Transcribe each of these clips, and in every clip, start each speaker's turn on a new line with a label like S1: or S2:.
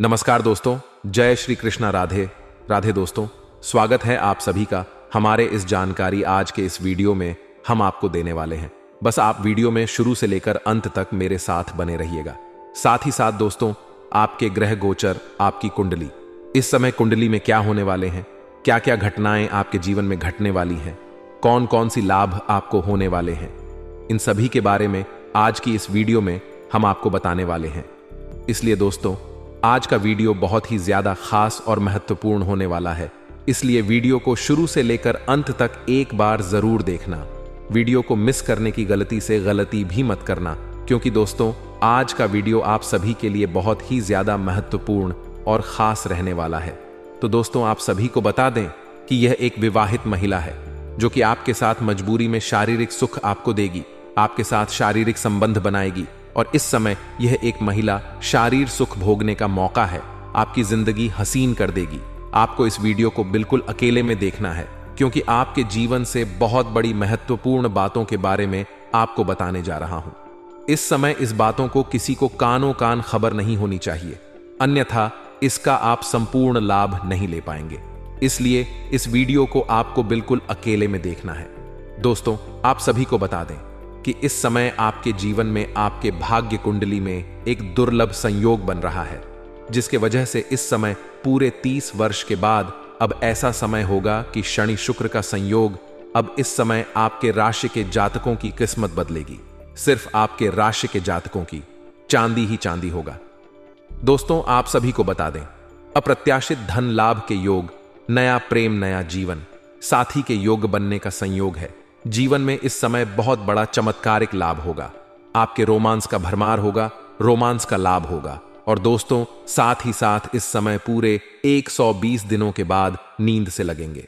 S1: नमस्कार दोस्तों, जय श्री कृष्णा। राधे राधे दोस्तों, स्वागत है आप सभी का हमारे इस जानकारी आज के इस वीडियो में हम आपको देने वाले हैं। बस आप वीडियो में शुरू से लेकर अंत तक मेरे साथ बने रहिएगा। साथ ही साथ दोस्तों, आपके ग्रह गोचर, आपकी कुंडली, इस समय कुंडली में क्या होने वाले हैं, क्या क्या घटनाएं आपके जीवन में घटने वाली हैं, कौन कौन सी लाभ आपको होने वाले हैं, इन सभी के बारे में आज की इस वीडियो में हम आपको बताने वाले हैं। इसलिए दोस्तों, आज का वीडियो बहुत ही ज्यादा खास और महत्वपूर्ण होने वाला है, इसलिए वीडियो को शुरू से लेकर अंत तक एक बार जरूर देखना। वीडियो को मिस करने की गलती से गलती भी मत करना, क्योंकि दोस्तों आज का वीडियो आप सभी के लिए बहुत ही ज्यादा महत्वपूर्ण और खास रहने वाला है। तो दोस्तों, आप सभी को बता दें कि यह एक विवाहित महिला है जो कि आपके साथ मजबूरी में शारीरिक सुख आपको देगी, आपके साथ शारीरिक संबंध बनाएगी, और इस समय यह एक महिला शारीर सुख भोगने का मौका है, आपकी जिंदगी हसीन कर देगी। आपको इस वीडियो को बिल्कुल अकेले में देखना है, क्योंकि आपके जीवन से बहुत बड़ी महत्वपूर्ण बातों के बारे में आपको बताने जा रहा हूं। इस समय इस बातों को किसी को कानों कान खबर नहीं होनी चाहिए, अन्यथा इसका आप संपूर्ण लाभ नहीं ले पाएंगे। इसलिए इस वीडियो को आपको बिल्कुल अकेले में देखना है। दोस्तों, आप सभी को बता दें कि इस समय आपके जीवन में आपके भाग्य कुंडली में एक दुर्लभ संयोग बन रहा है, जिसके वजह से इस समय पूरे 30 वर्ष के बाद अब ऐसा समय होगा कि शनि शुक्र का संयोग अब इस समय आपके राशि के जातकों की किस्मत बदलेगी। सिर्फ आपके राशि के जातकों की, चांदी ही चांदी होगा। दोस्तों, आप सभी को बता दें, अप्रत्याशित धन लाभ के योग, नया प्रेम, नया जीवन, साथी के योग बनने का संयोग है। जीवन में इस समय बहुत बड़ा चमत्कारिक लाभ होगा, आपके रोमांस का भरमार होगा, रोमांस का लाभ होगा। और दोस्तों, साथ ही साथ इस समय पूरे 120 दिनों के बाद नींद से लगेंगे।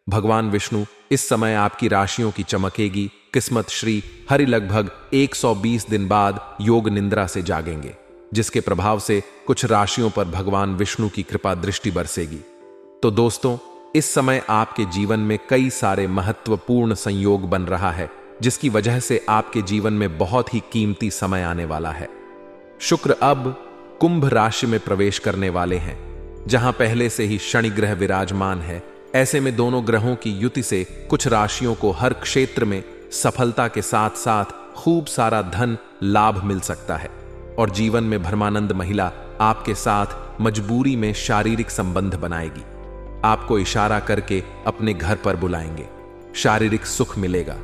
S1: भगवान विष्णु इस समय आपकी राशियों की चमकेगी किस्मत श्री हरि लगभग 120 दिन बाद योग निंद्रा से जागेंगे, जिसके प्रभाव से कुछ राशियों पर भगवान विष्णु की कृपा दृष्टि बरसेगी। तो दोस्तों, इस समय आपके जीवन में कई सारे महत्वपूर्ण संयोग बन रहा है, जिसकी वजह से आपके जीवन में बहुत ही कीमती समय आने वाला है। शुक्र अब कुंभ राशि में प्रवेश करने वाले हैं, जहां पहले से ही शनि ग्रह विराजमान है। ऐसे में दोनों ग्रहों की युति से कुछ राशियों को हर क्षेत्र में सफलता के साथ साथ खूब सारा धन लाभ मिल सकता है, और जीवन में भरमानंद महिला आपके साथ मजबूरी में शारीरिक संबंध बनाएगी, आपको इशारा करके अपने घर पर बुलाएंगे। शारीरिक सुख मिलेगा,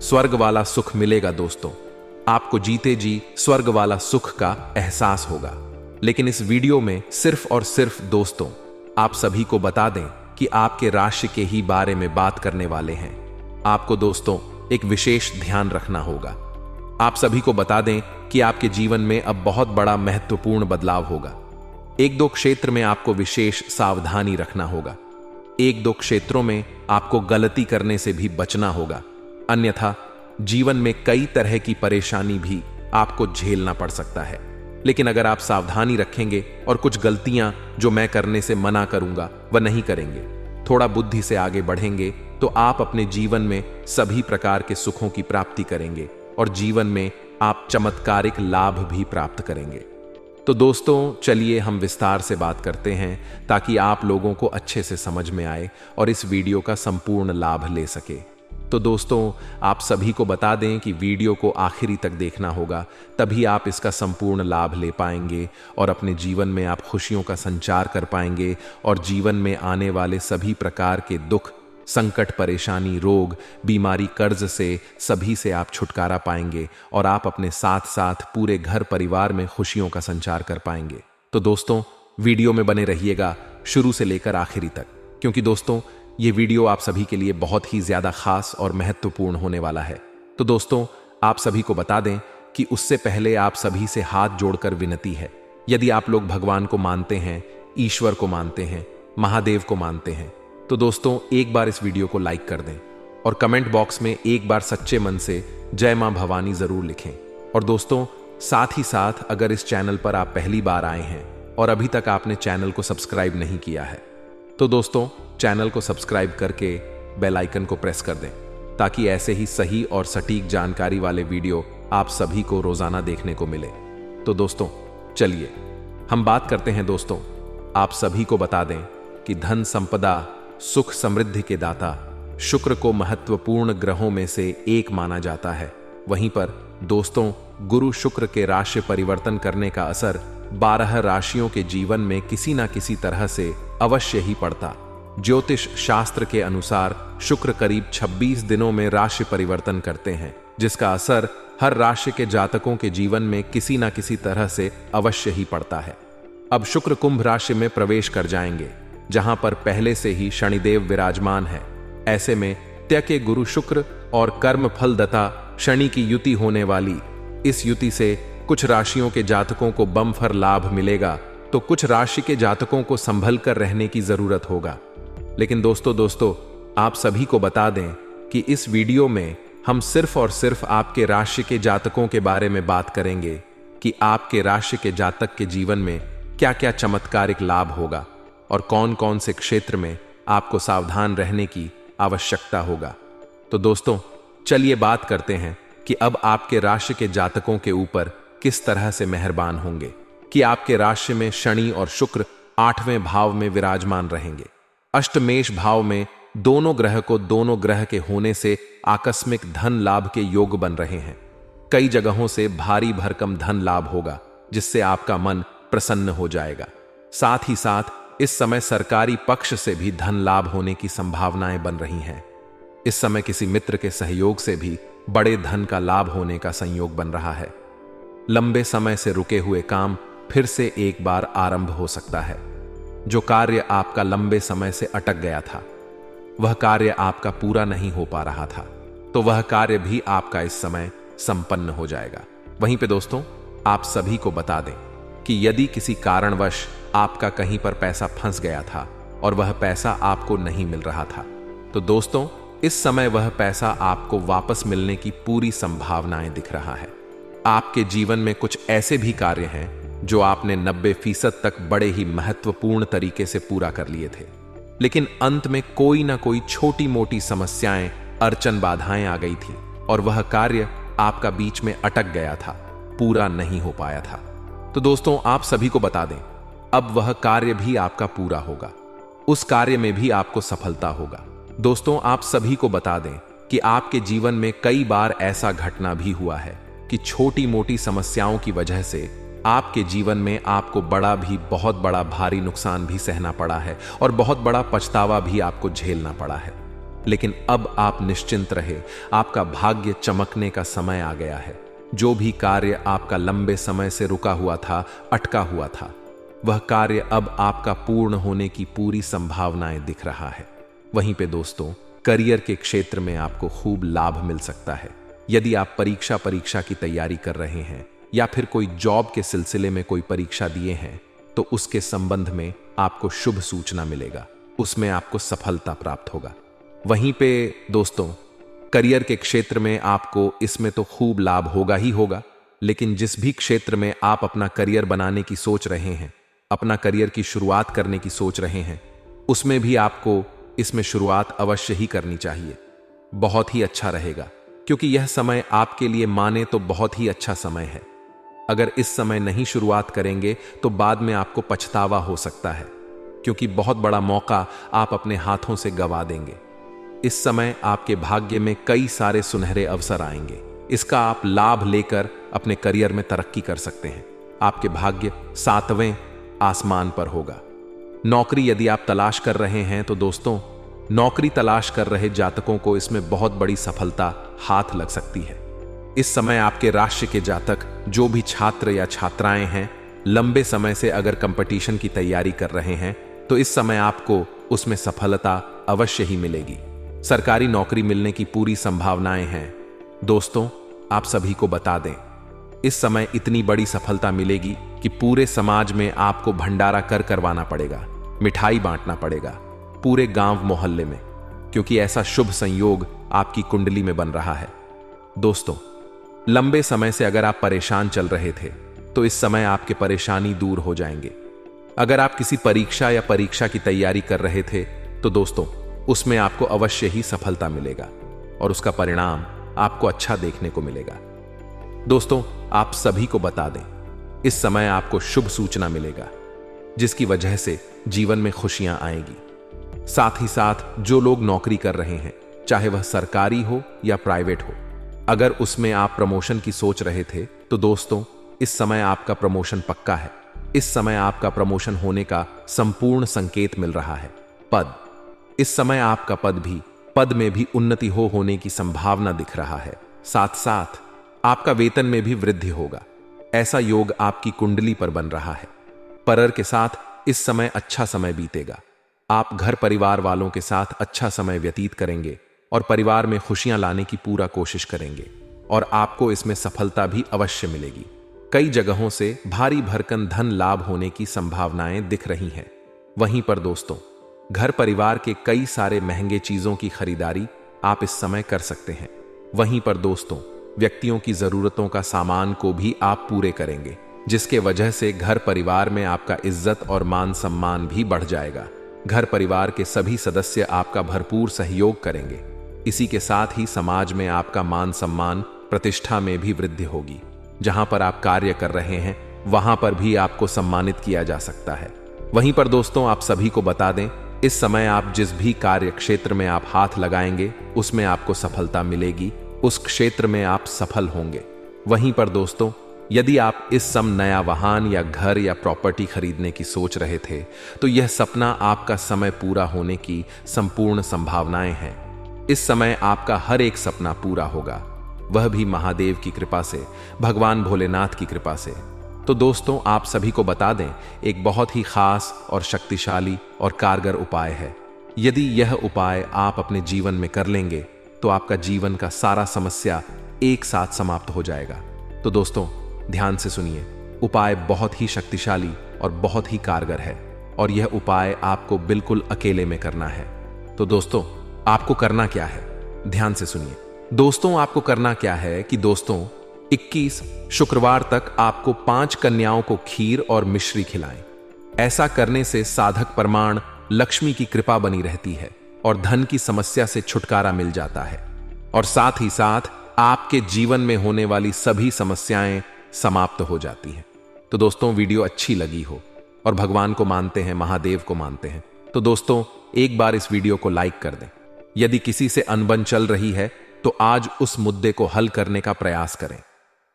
S1: स्वर्ग वाला सुख मिलेगा। दोस्तों, आपको जीते जी स्वर्ग वाला सुख का एहसास होगा। लेकिन इस वीडियो में सिर्फ और सिर्फ दोस्तों आप सभी को बता दें कि आपके राशि के ही बारे में बात करने वाले हैं। आपको दोस्तों एक विशेष ध्यान रखना होगा। आप सभी को बता दें कि आपके जीवन में अब बहुत बड़ा महत्वपूर्ण बदलाव होगा। एक दो क्षेत्र में आपको विशेष सावधानी रखना होगा। एक दो क्षेत्रों में आपको गलती करने से भी बचना होगा, अन्यथा जीवन में कई तरह की परेशानी भी आपको झेलना पड़ सकता है। लेकिन अगर आप सावधानी रखेंगे और कुछ गलतियां जो मैं करने से मना करूंगा वह नहीं करेंगे, थोड़ा बुद्धि से आगे बढ़ेंगे, तो आप अपने जीवन में सभी प्रकार के सुखों की प्राप्ति करेंगे और जीवन में आप चमत्कारिक लाभ भी प्राप्त करेंगे। तो दोस्तों, चलिए हम विस्तार से बात करते हैं, ताकि आप लोगों को अच्छे से समझ में आए और इस वीडियो का संपूर्ण लाभ ले सके। तो दोस्तों, आप सभी को बता दें कि वीडियो को आखिरी तक देखना होगा, तभी आप इसका संपूर्ण लाभ ले पाएंगे और अपने जीवन में आप खुशियों का संचार कर पाएंगे, और जीवन में आने वाले सभी प्रकार के दुख, संकट, परेशानी, रोग, बीमारी, कर्ज से सभी से आप छुटकारा पाएंगे, और आप अपने साथ साथ पूरे घर परिवार में खुशियों का संचार कर पाएंगे। तो दोस्तों, वीडियो में बने रहिएगा शुरू से लेकर आखिरी तक, क्योंकि दोस्तों ये वीडियो आप सभी के लिए बहुत ही ज्यादा खास और महत्वपूर्ण होने वाला है। तो दोस्तों, आप सभी को बता दें कि उससे पहले आप सभी से हाथ जोड़कर विनती है, यदि आप लोग भगवान को मानते हैं, ईश्वर को मानते हैं, महादेव को मानते हैं, तो दोस्तों एक बार इस वीडियो को लाइक कर दें और कमेंट बॉक्स में एक बार सच्चे मन से जय मां भवानी जरूर लिखें। और दोस्तों, साथ ही साथ अगर इस चैनल पर आप पहली बार आए हैं और अभी तक आपने चैनल को सब्सक्राइब नहीं किया है, तो दोस्तों चैनल को सब्सक्राइब करके बेल आइकन को प्रेस कर दें, ताकि ऐसे ही सही और सटीक जानकारी वाले वीडियो आप सभी को रोजाना देखने को मिले। तो दोस्तों चलिए हम बात करते हैं दोस्तों, आप सभी को बता दें कि धन संपदा, सुख समृद्धि के दाता शुक्र को महत्वपूर्ण ग्रहों में से एक माना जाता है। वहीं पर दोस्तों, गुरु शुक्र के राशि परिवर्तन करने का असर 12 राशियों के जीवन में किसी न किसी तरह से अवश्य ही पड़ता। ज्योतिष शास्त्र के अनुसार शुक्र करीब 26 दिनों में राशि परिवर्तन करते हैं, जिसका असर हर राशि के जातकों के जीवन में किसी न किसी तरह से अवश्य ही पड़ता है। अब शुक्र कुंभ राशि में प्रवेश कर जाएंगे, जहां पर पहले से ही शनिदेव विराजमान है। ऐसे में त्य के गुरु शुक्र और कर्म फलदाता शनि की युति होने वाली इस युति से कुछ राशियों के जातकों को बम्पर लाभ मिलेगा, तो कुछ राशि के जातकों को संभल कर रहने की जरूरत होगा। लेकिन दोस्तों आप सभी को बता दें कि इस वीडियो में हम सिर्फ और सिर्फ आपके राशि के जातकों के बारे में बात करेंगे कि आपके राशि के जातक के जीवन में क्या क्या चमत्कारिक लाभ होगा और कौन कौन से क्षेत्र में आपको सावधान रहने की आवश्यकता होगा। तो दोस्तों चलिए बात करते हैं कि अब आपके राशि के जातकों के ऊपर किस तरह से मेहरबान होंगे कि आपके राशि में शनि और शुक्र 8वें भाव में विराजमान रहेंगे। अष्टमेश भाव में दोनों ग्रह के होने से आकस्मिक धन लाभ के योग बन रहे हैं। कई जगहों से भारी भरकम धन लाभ होगा, जिससे आपका मन प्रसन्न हो जाएगा। साथ ही साथ इस समय सरकारी पक्ष से भी धन लाभ होने की संभावनाएं बन रही हैं। इस समय किसी मित्र के सहयोग से भी बड़े धन का लाभ होने का संयोग बन रहा है। लंबे समय से रुके हुए काम फिर से एक बार आरंभ हो सकता है। जो कार्य आपका लंबे समय से अटक गया था, वह कार्य आपका पूरा नहीं हो पा रहा था, तो वह कार्य भी आपका इस समय संपन्न हो जाएगा। वहीं पे दोस्तों आप सभी को बता दें कि यदि किसी कारणवश आपका कहीं पर पैसा फंस गया था और वह पैसा आपको नहीं मिल रहा था, तो दोस्तों इस समय वह पैसा आपको वापस मिलने की पूरी संभावनाएं दिख रहा है। आपके जीवन में कुछ ऐसे भी कार्य हैं जो आपने 90% तक बड़े ही महत्वपूर्ण तरीके से पूरा कर लिए थे, लेकिन अंत में कोई ना कोई छोटी मोटी समस्याएं, अड़चन, बाधाएं आ गई थी और वह कार्य आपका बीच में अटक गया था, पूरा नहीं हो पाया था। तो दोस्तों आप सभी को बता दें, अब वह कार्य भी आपका पूरा होगा, उस कार्य में भी आपको सफलता होगा। दोस्तों आप सभी को बता दें कि आपके जीवन में कई बार ऐसा घटना भी हुआ है कि छोटी मोटी समस्याओं की वजह से आपके जीवन में आपको बहुत बड़ा भारी नुकसान भी सहना पड़ा है और बहुत बड़ा पछतावा भी आपको झेलना पड़ा है। लेकिन अब आप निश्चिंत रहे, आपका भाग्य चमकने का समय आ गया है। जो भी कार्य आपका लंबे समय से रुका हुआ था, अटका हुआ था, वह कार्य अब आपका पूर्ण होने की पूरी संभावनाएं दिख रहा है। वहीं पे दोस्तों करियर के क्षेत्र में आपको खूब लाभ मिल सकता है। यदि आप परीक्षा की तैयारी कर रहे हैं या फिर कोई जॉब के सिलसिले में कोई परीक्षा दिए हैं, तो उसके संबंध में आपको शुभ सूचना मिलेगा, उसमें आपको सफलता प्राप्त होगा। वहीं पे दोस्तों करियर के क्षेत्र में आपको इसमें तो खूब लाभ होगा ही होगा, लेकिन जिस भी क्षेत्र में आप अपना करियर बनाने की सोच रहे हैं, अपना करियर की शुरुआत करने की सोच रहे हैं, उसमें भी आपको इसमें शुरुआत अवश्य ही करनी चाहिए। बहुत ही अच्छा रहेगा, क्योंकि यह समय आपके लिए माने तो बहुत ही अच्छा समय है। अगर इस समय नहीं शुरुआत करेंगे तो बाद में आपको पछतावा हो सकता है, क्योंकि बहुत बड़ा मौका आप अपने हाथों से गंवा देंगे। इस समय आपके भाग्य में कई सारे सुनहरे अवसर आएंगे, इसका आप लाभ लेकर अपने करियर में तरक्की कर सकते हैं। आपके भाग्य 7वें आसमान पर होगा। नौकरी यदि आप तलाश कर रहे हैं, तो दोस्तों नौकरी तलाश कर रहे जातकों को इसमें बहुत बड़ी सफलता हाथ लग सकती है। इस समय आपके राशि के जातक जो भी छात्र या छात्राएं हैं, लंबे समय से अगर कंपटीशन की तैयारी कर रहे हैं, तो इस समय आपको उसमें सफलता अवश्य ही मिलेगी। सरकारी नौकरी मिलने की पूरी संभावनाएं हैं। दोस्तों आप सभी को बता दें, इस समय इतनी बड़ी सफलता मिलेगी कि पूरे समाज में आपको भंडारा करवाना पड़ेगा, मिठाई बांटना पड़ेगा पूरे गांव मोहल्ले में, क्योंकि ऐसा शुभ संयोग आपकी कुंडली में बन रहा है। दोस्तों लंबे समय से अगर आप परेशान चल रहे थे, तो इस समय आपके परेशानी दूर हो जाएंगे। अगर आप किसी परीक्षा की तैयारी कर रहे थे, तो दोस्तों उसमें आपको अवश्य ही सफलता मिलेगा और उसका परिणाम आपको अच्छा देखने को मिलेगा। दोस्तों आप सभी को बता दें इस समय आपको शुभ सूचना मिलेगा, जिसकी वजह से जीवन में खुशियां आएगी। साथ ही साथ जो लोग नौकरी कर रहे हैं, चाहे वह सरकारी हो या प्राइवेट हो, अगर उसमें आप प्रमोशन की सोच रहे थे तो दोस्तों इस समय आपका प्रमोशन पक्का है। इस समय आपका प्रमोशन होने का संपूर्ण संकेत मिल रहा है। पद, इस समय आपका पद में भी उन्नति होने की संभावना दिख रहा है। साथ साथ आपका वेतन में भी वृद्धि होगा। ऐसा योग आपकी कुंडली पर बन रहा है। परर के साथ इस समय अच्छा समय बीतेगा। आप घर परिवार वालों के साथ अच्छा समय व्यतीत करेंगे और परिवार में खुशियां लाने की पूरा कोशिश करेंगे और आपको इसमें सफलता भी अवश्य मिलेगी। कई जगहों से भारी भरकम धन लाभ होने की संभावनाएं दिख रही हैं। वहीं पर दोस्तों घर परिवार के कई सारे महंगे चीजों की खरीदारी आप इस समय कर सकते हैं। वहीं पर दोस्तों व्यक्तियों की जरूरतों का सामान को भी आप पूरे करेंगे, जिसके वजह से घर परिवार में आपका इज्जत और मान सम्मान भी बढ़ जाएगा। घर परिवार के सभी सदस्य आपका भरपूर सहयोग करेंगे। इसी के साथ ही समाज में आपका मान सम्मान प्रतिष्ठा में भी वृद्धि होगी। जहां पर आप कार्य कर रहे हैं वहां पर भी आपको सम्मानित किया जा सकता है। वहीं पर दोस्तों आप सभी को बता दें, इस समय आप जिस भी कार्य क्षेत्र में आप हाथ लगाएंगे उसमें आपको सफलता मिलेगी, उस क्षेत्र में आप सफल होंगे। वहीं पर दोस्तों यदि आप इस समय नया वाहन या घर या प्रॉपर्टी खरीदने की सोच रहे थे तो यह सपना आपका समय पूरा होने की संपूर्ण संभावनाएं हैं। इस समय आपका हर एक सपना पूरा होगा, वह भी महादेव की कृपा से, भगवान भोलेनाथ की कृपा से। तो दोस्तों आप सभी को बता दें, एक बहुत ही खास और शक्तिशाली और कारगर उपाय है। यदि यह उपाय आप अपने जीवन में कर लेंगे तो आपका जीवन का सारा समस्या एक साथ समाप्त हो जाएगा। तो दोस्तों ध्यान से सुनिए, उपाय बहुत ही शक्तिशाली और बहुत ही कारगर है और यह उपाय आपको बिल्कुल अकेले में करना है। तो दोस्तों आपको करना क्या है, ध्यान से सुनिए। दोस्तों आपको करना क्या है कि दोस्तों 21 शुक्रवार तक आपको 5 कन्याओं को खीर और मिश्री खिलाएं। ऐसा करने से साधक प्रमाण लक्ष्मी की कृपा बनी रहती है और धन की समस्या से छुटकारा मिल जाता है और साथ ही साथ आपके जीवन में होने वाली सभी समस्याएं समाप्त हो जाती हैं। तो दोस्तों वीडियो अच्छी लगी हो और भगवान को मानते हैं, महादेव को मानते हैं, तो दोस्तों एक बार इस वीडियो को लाइक कर दें। यदि किसी से अनबन चल रही है तो आज उस मुद्दे को हल करने का प्रयास करें।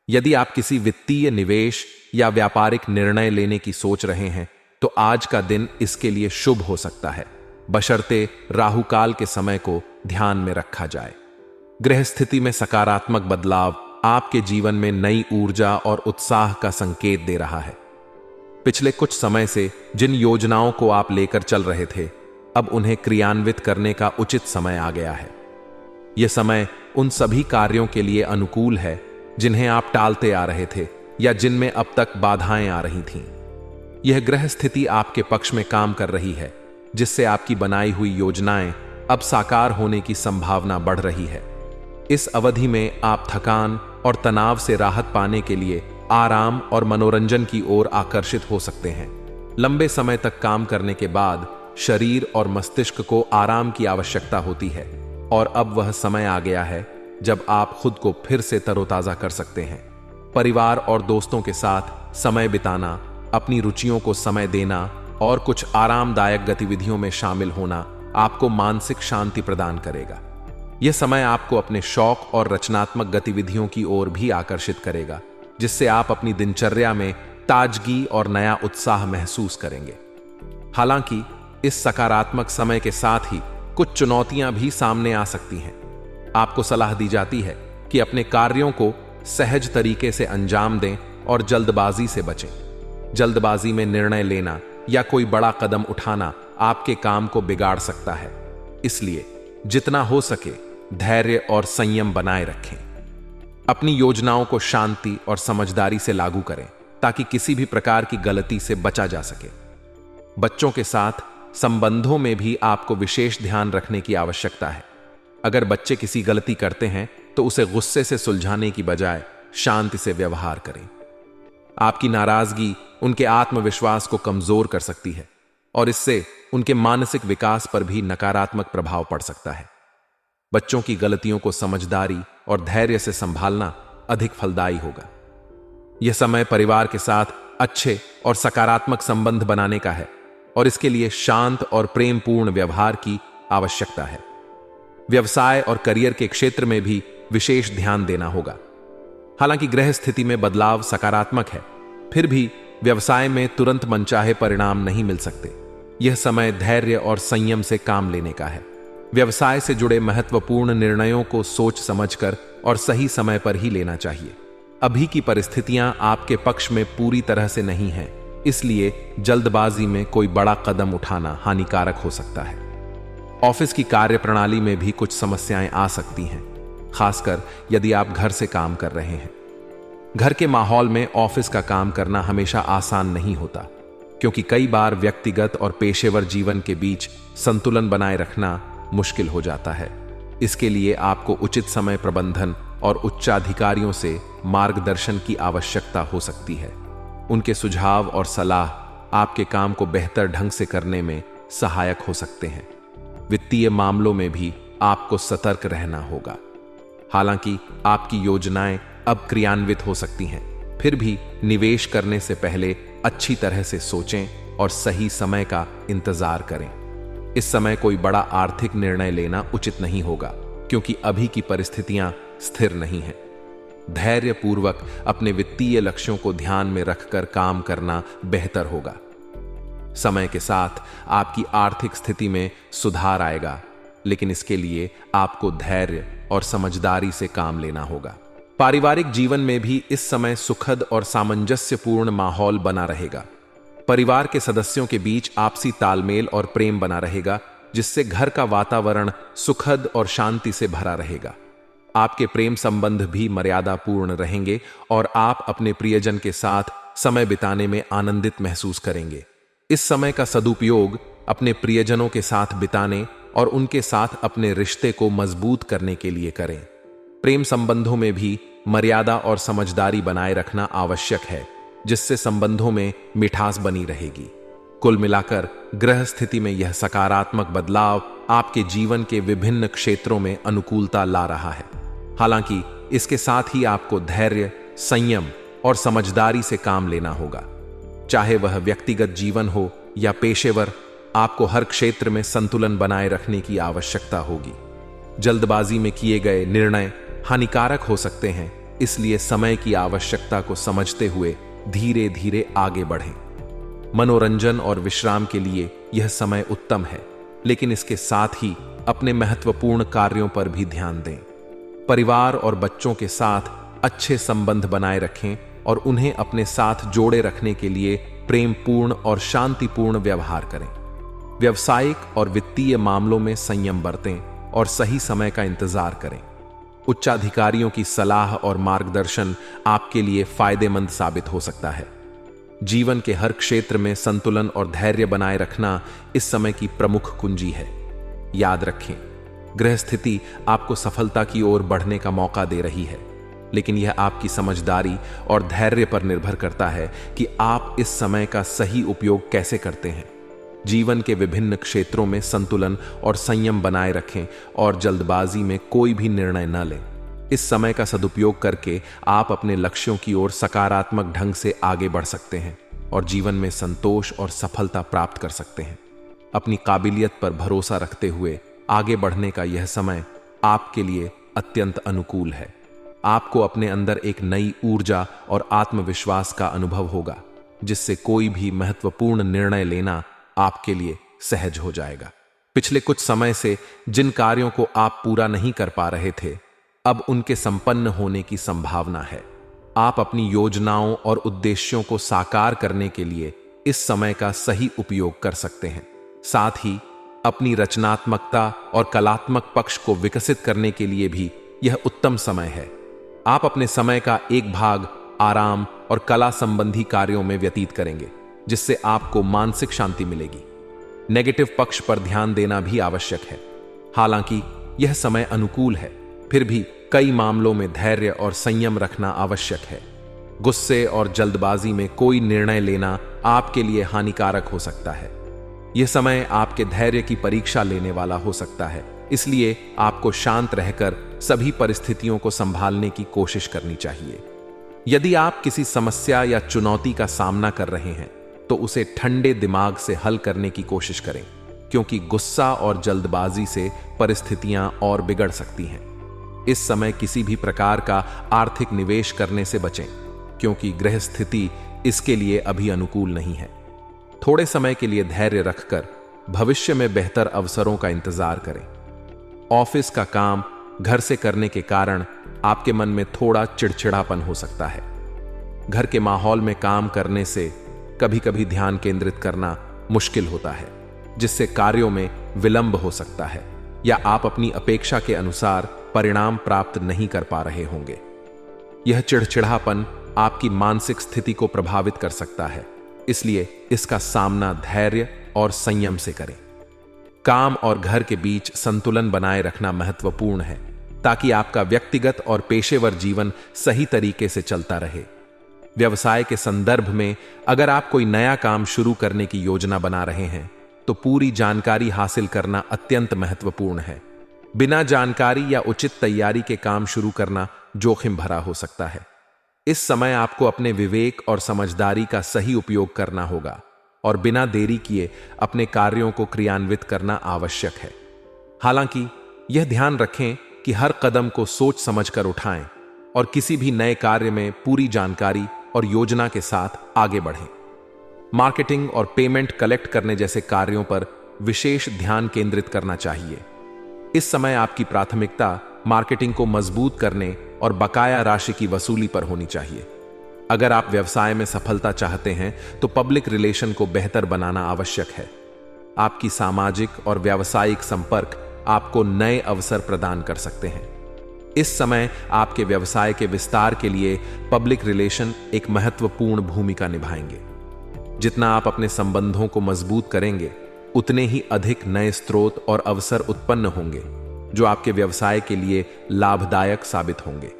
S1: यदि आप किसी वित्तीय निवेश या व्यापारिक निर्णय लेने की सोच रहे हैं तो आज का दिन इसके लिए शुभ हो सकता है, बशर्ते राहुकाल के समय को ध्यान में रखा जाए। ग्रह स्थिति में सकारात्मक बदलाव आपके जीवन में नई ऊर्जा और उत्साह का संकेत दे रहा है। पिछले कुछ समय से जिन योजनाओं को आप लेकर चल रहे थे, अब उन्हें क्रियान्वित करने का उचित समय आ गया है। यह समय उन सभी कार्यों के लिए अनुकूल है जिन्हें आप टालते आ रहे थे या जिनमें अब तक बाधाएं आ रही थीं। यह ग्रह स्थिति आपके पक्ष में काम कर रही है, जिससे आपकी बनाई हुई योजनाएं अब साकार होने की संभावना बढ़ रही है। इस अवधि में आप थकान और तनाव से राहत पाने के लिए आराम और मनोरंजन की ओर आकर्षित हो सकते हैं। लंबे समय तक काम करने के बाद शरीर और मस्तिष्क को आराम की आवश्यकता होती है और अब वह समय आ गया है जब आप खुद को फिर से तरोताजा कर सकते हैं। परिवार और दोस्तों के साथ समय बिताना, अपनी रुचियों को समय देना और कुछ आरामदायक गतिविधियों में शामिल होना आपको मानसिक शांति प्रदान करेगा। यह समय आपको अपने शौक और रचनात्मक गतिविधियों की ओर भी आकर्षित करेगा, जिससे आप अपनी दिनचर्या में ताजगी और नया उत्साह महसूस करेंगे। हालांकि इस सकारात्मक समय के साथ ही कुछ चुनौतियां भी सामने आ सकती हैं। आपको सलाह दी जाती है कि अपने कार्यों को सहज तरीके से अंजाम दें और जल्दबाजी से बचें। जल्दबाजी में निर्णय लेना या कोई बड़ा कदम उठाना आपके काम को बिगाड़ सकता है, इसलिए जितना हो सके धैर्य और संयम बनाए रखें। अपनी योजनाओं को शांति और समझदारी से लागू करें ताकि किसी भी प्रकार की गलती से बचा जा सके। बच्चों के साथ संबंधों में भी आपको विशेष ध्यान रखने की आवश्यकता है। अगर बच्चे किसी गलती करते हैं तो उसे गुस्से से सुलझाने की बजाय शांति से व्यवहार करें। आपकी नाराजगी उनके आत्मविश्वास को कमजोर कर सकती है और इससे उनके मानसिक विकास पर भी नकारात्मक प्रभाव पड़ सकता है। बच्चों की गलतियों को समझदारी और धैर्य से संभालना अधिक फलदायी होगा। यह समय परिवार के साथ अच्छे और सकारात्मक संबंध बनाने का है और इसके लिए शांत और प्रेमपूर्ण व्यवहार की आवश्यकता है। व्यवसाय और करियर के क्षेत्र में भी विशेष ध्यान देना होगा। हालांकि ग्रह स्थिति में बदलाव सकारात्मक है, फिर भी व्यवसाय में तुरंत मनचाहे परिणाम नहीं मिल सकते। यह समय धैर्य और संयम से काम लेने का है। व्यवसाय से जुड़े महत्वपूर्ण निर्णयों को सोच समझकर और सही समय पर ही लेना चाहिए। अभी की परिस्थितियां आपके पक्ष में पूरी तरह से नहीं हैं, इसलिए जल्दबाजी में कोई बड़ा कदम उठाना हानिकारक हो सकता है। ऑफिस की कार्यप्रणाली में भी कुछ समस्याएं आ सकती हैं, खासकर यदि आप घर से काम कर रहे हैं। घर के माहौल में ऑफिस का काम करना हमेशा आसान नहीं होता, क्योंकि कई बार व्यक्तिगत और पेशेवर जीवन के बीच संतुलन बनाए रखना मुश्किल हो जाता है। इसके लिए आपको उचित समय प्रबंधन और उच्चाधिकारियों से मार्गदर्शन की आवश्यकता हो सकती है। उनके सुझाव और सलाह आपके काम को बेहतर ढंग से करने में सहायक हो सकते हैं। वित्तीय मामलों में भी आपको सतर्क रहना होगा। हालांकि आपकी योजनाएं अब क्रियान्वित हो सकती हैं, फिर भी निवेश करने से पहले अच्छी तरह से सोचें और सही समय का इंतजार करें। इस समय कोई बड़ा आर्थिक निर्णय लेना उचित नहीं होगा, क्योंकि अभी की परिस्थितियां स्थिर नहीं हैं। धैर्यपूर्वक अपने वित्तीय लक्ष्यों को ध्यान में रखकर काम करना बेहतर होगा। समय के साथ आपकी आर्थिक स्थिति में सुधार आएगा, लेकिन इसके लिए आपको धैर्य और समझदारी से काम लेना होगा। पारिवारिक जीवन में भी इस समय सुखद और सामंजस्यपूर्ण माहौल बना रहेगा। परिवार के सदस्यों के बीच आपसी तालमेल और प्रेम बना रहेगा, जिससे घर का वातावरण सुखद और शांति से भरा रहेगा। आपके प्रेम संबंध भी मर्यादापूर्ण रहेंगे और आप अपने प्रियजन के साथ समय बिताने में आनंदित महसूस करेंगे। इस समय का सदुपयोग अपने प्रियजनों के साथ बिताने और उनके साथ अपने रिश्ते को मजबूत करने के लिए करें। प्रेम संबंधों में भी मर्यादा और समझदारी बनाए रखना आवश्यक है, जिससे संबंधों में मिठास बनी रहेगी। कुल मिलाकर ग्रह स्थिति में यह सकारात्मक बदलाव आपके जीवन के विभिन्न क्षेत्रों में अनुकूलता ला रहा है। हालांकि इसके साथ ही आपको धैर्य, संयम और समझदारी से काम लेना होगा। चाहे वह व्यक्तिगत जीवन हो या पेशेवर, आपको हर क्षेत्र में संतुलन बनाए रखने की आवश्यकता होगी। जल्दबाजी में किए गए निर्णय हानिकारक हो सकते हैं, इसलिए समय की आवश्यकता को समझते हुए धीरे धीरे आगे बढ़ें। मनोरंजन और विश्राम के लिए यह समय उत्तम है, लेकिन इसके साथ ही अपने महत्वपूर्ण कार्यों पर भी ध्यान दें। परिवार और बच्चों के साथ अच्छे संबंध बनाए रखें और उन्हें अपने साथ जोड़े रखने के लिए प्रेमपूर्ण और शांतिपूर्ण व्यवहार करें। व्यावसायिक और वित्तीय मामलों में संयम बरतें और सही समय का इंतजार करें। उच्चाधिकारियों की सलाह और मार्गदर्शन आपके लिए फायदेमंद साबित हो सकता है। जीवन के हर क्षेत्र में संतुलन और धैर्य बनाए रखना इस समय की प्रमुख कुंजी है। याद रखें, ग्रह स्थिति आपको सफलता की ओर बढ़ने का मौका दे रही है, लेकिन यह आपकी समझदारी और धैर्य पर निर्भर करता है कि आप इस समय का सही उपयोग कैसे करते हैं। जीवन के विभिन्न क्षेत्रों में संतुलन और संयम बनाए रखें और जल्दबाजी में कोई भी निर्णय न लें। इस समय का सदुपयोग करके आप अपने लक्ष्यों की ओर सकारात्मक ढंग से आगे बढ़ सकते हैं और जीवन में संतोष और सफलता प्राप्त कर सकते हैं। अपनी काबिलियत पर भरोसा रखते हुए आगे बढ़ने का यह समय आपके लिए अत्यंत अनुकूल है। आपको अपने अंदर एक नई ऊर्जा और आत्मविश्वास का अनुभव होगा, जिससे कोई भी महत्वपूर्ण निर्णय लेना आपके लिए सहज हो जाएगा। पिछले कुछ समय से जिन कार्यों को आप पूरा नहीं कर पा रहे थे, अब उनके संपन्न होने की संभावना है। आप अपनी योजनाओं और उद्देश्यों को साकार करने के लिए इस समय का सही उपयोग कर सकते हैं। साथ ही अपनी रचनात्मकता और कलात्मक पक्ष को विकसित करने के लिए भी यह उत्तम समय है। आप अपने समय का एक भाग आराम और कला संबंधी कार्यों में व्यतीत करेंगे, जिससे आपको मानसिक शांति मिलेगी। नेगेटिव पक्ष पर ध्यान देना भी आवश्यक है। हालांकि यह समय अनुकूल है, फिर भी कई मामलों में धैर्य और संयम रखना आवश्यक है। गुस्से और जल्दबाजी में कोई निर्णय लेना आपके लिए हानिकारक हो सकता है। यह समय आपके धैर्य की परीक्षा लेने वाला हो सकता है, इसलिए आपको शांत रहकर सभी परिस्थितियों को संभालने की कोशिश करनी चाहिए। यदि आप किसी समस्या या चुनौती का सामना कर रहे हैं तो उसे ठंडे दिमाग से हल करने की कोशिश करें, क्योंकि गुस्सा और जल्दबाजी से परिस्थितियां और बिगड़ सकती हैं। इस समय किसी भी प्रकार का आर्थिक निवेश करने से बचें, क्योंकि ग्रह स्थिति इसके लिए अभी अनुकूल नहीं है। थोड़े समय के लिए धैर्य रखकर भविष्य में बेहतर अवसरों का इंतजार करें। ऑफिस का काम घर से करने के कारण आपके मन में थोड़ा चिड़चिड़ापन हो सकता है। घर के माहौल में काम करने से कभी कभी ध्यान केंद्रित करना मुश्किल होता है, जिससे कार्यों में विलंब हो सकता है या आप अपनी अपेक्षा के अनुसार परिणाम प्राप्त नहीं कर पा रहे होंगे। यह चिड़चिड़ापन आपकी मानसिक स्थिति को प्रभावित कर सकता है, इसलिए इसका सामना धैर्य और संयम से करें। काम और घर के बीच संतुलन बनाए रखना महत्वपूर्ण है, ताकि आपका व्यक्तिगत और पेशेवर जीवन सही तरीके से चलता रहे। व्यवसाय के संदर्भ में अगर आप कोई नया काम शुरू करने की योजना बना रहे हैं तो पूरी जानकारी हासिल करना अत्यंत महत्वपूर्ण है। बिना जानकारी या उचित तैयारी के काम शुरू करना जोखिम भरा हो सकता है। इस समय आपको अपने विवेक और समझदारी का सही उपयोग करना होगा और बिना देरी किए अपने कार्यों को क्रियान्वित करना आवश्यक है। हालांकि यह ध्यान रखें कि हर कदम को सोच समझकर उठाएं और किसी भी नए कार्य में पूरी जानकारी और योजना के साथ आगे बढ़ें। मार्केटिंग और पेमेंट कलेक्ट करने जैसे कार्यों पर विशेष ध्यान केंद्रित करना चाहिए। इस समय आपकी प्राथमिकता मार्केटिंग को मजबूत करने और बकाया राशि की वसूली पर होनी चाहिए। अगर आप व्यवसाय में सफलता चाहते हैं तो पब्लिक रिलेशन को बेहतर बनाना आवश्यक है। आपकी सामाजिक और व्यावसायिक संपर्क आपको नए अवसर प्रदान कर सकते हैं। इस समय आपके व्यवसाय के विस्तार के लिए पब्लिक रिलेशन एक महत्वपूर्ण भूमिका निभाएंगे। जितना आप अपने संबंधों को मजबूत करेंगे, उतने ही अधिक नए स्रोत और अवसर उत्पन्न होंगे, जो आपके व्यवसाय के लिए लाभदायक साबित होंगे।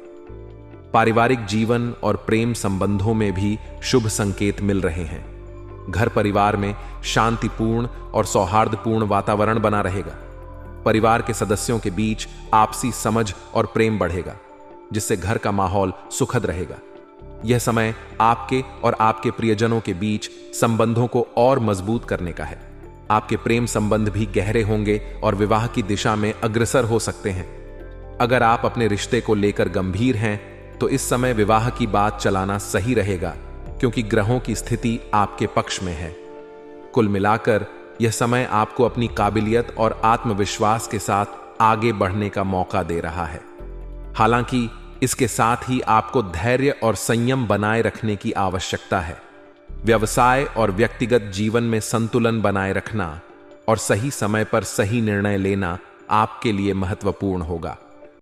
S1: पारिवारिक जीवन और प्रेम संबंधों में भी शुभ संकेत मिल रहे हैं। घर परिवार में शांतिपूर्ण और सौहार्दपूर्ण वातावरण बना रहेगा। परिवार के सदस्यों के बीच आपसी समझ और प्रेम बढ़ेगा, जिससे घर का माहौल सुखद रहेगा। यह समय आपके और आपके प्रियजनों के बीच संबंधों को और मजबूत करने का है। आपके प्रेम संबंध भी गहरे होंगे और विवाह की दिशा में अग्रसर हो सकते हैं। अगर आप अपने रिश्ते को लेकर गंभीर हैं तो इस समय विवाह की बात चलाना सही रहेगा, क्योंकि ग्रहों की स्थिति आपके पक्ष में है। कुल मिलाकर यह समय आपको अपनी काबिलियत और आत्मविश्वास के साथ आगे बढ़ने का मौका दे रहा है। हालांकि इसके साथ ही आपको धैर्य और संयम बनाए रखने की आवश्यकता है। व्यवसाय और व्यक्तिगत जीवन में संतुलन बनाए रखना और सही समय पर सही निर्णय लेना आपके लिए महत्वपूर्ण होगा।